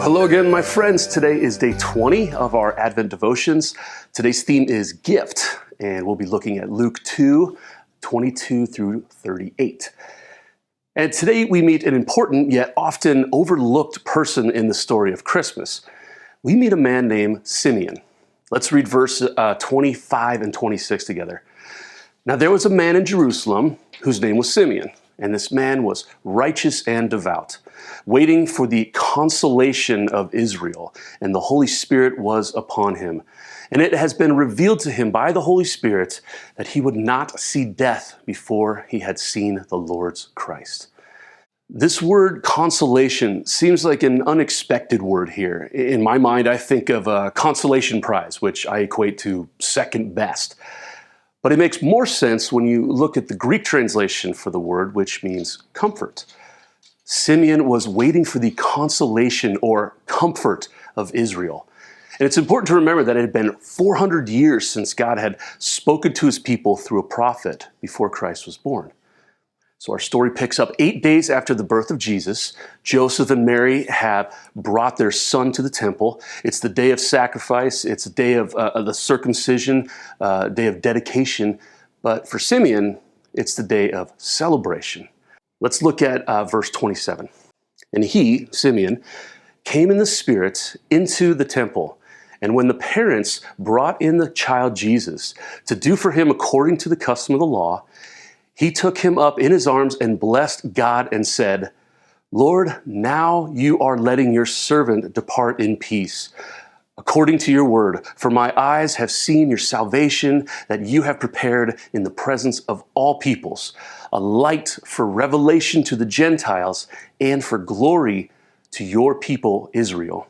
Hello again, my friends. Today is day 20 of our Advent devotions. Today's theme is gift, and we'll be looking at Luke 2, 22 through 38. And today we meet an important yet often overlooked person in the story of Christmas. We meet a man named Simeon. Let's read verse 25 and 26 together. Now there was a man in Jerusalem whose name was Simeon, and this man was righteous and devout, waiting for the consolation of Israel, and the Holy Spirit was upon him. And it has been revealed to him by the Holy Spirit that he would not see death before he had seen the Lord's Christ. This word consolation seems like an unexpected word here. In my mind, I think of a consolation prize, which I equate to second best. But it makes more sense when you look at the Greek translation for the word, which means comfort. Simeon was waiting for the consolation or comfort of Israel. And it's important to remember that it had been 400 years since God had spoken to his people through a prophet before Christ was born. So our story picks up 8 days after the birth of Jesus. Joseph and Mary have brought their son to the temple. It's the day of sacrifice. It's the day of the circumcision, day of dedication. But for Simeon, it's the day of celebration. Let's look at verse 27. And he, Simeon, came in the Spirit into the temple. And when the parents brought in the child Jesus to do for him according to the custom of the law, he took him up in his arms and blessed God and said, Lord, now you are letting your servant depart in peace, according to your word. For my eyes have seen your salvation that you have prepared in the presence of all peoples, a light for revelation to the Gentiles and for glory to your people Israel.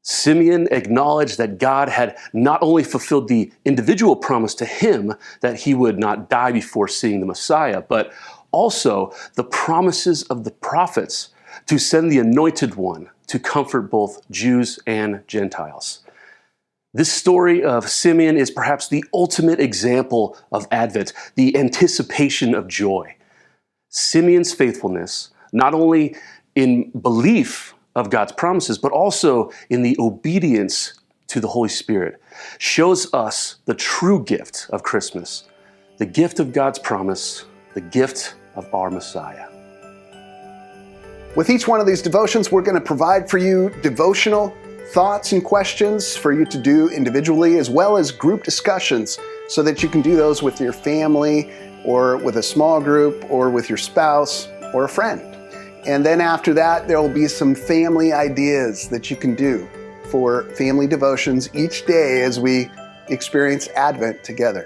Simeon acknowledged that God had not only fulfilled the individual promise to him that he would not die before seeing the Messiah, but also the promises of the prophets to send the Anointed One to comfort both Jews and Gentiles. This story of Simeon is perhaps the ultimate example of Advent, the anticipation of joy. Simeon's faithfulness, not only in belief of God's promises, but also in the obedience to the Holy Spirit, shows us the true gift of Christmas, the gift of God's promise, the gift of our Messiah. With each one of these devotions, we're going to provide for you devotional thoughts and questions for you to do individually, as well as group discussions, so that you can do those with your family or with a small group or with your spouse or a friend. And then after that, there will be some family ideas that you can do for family devotions each day as we experience Advent together.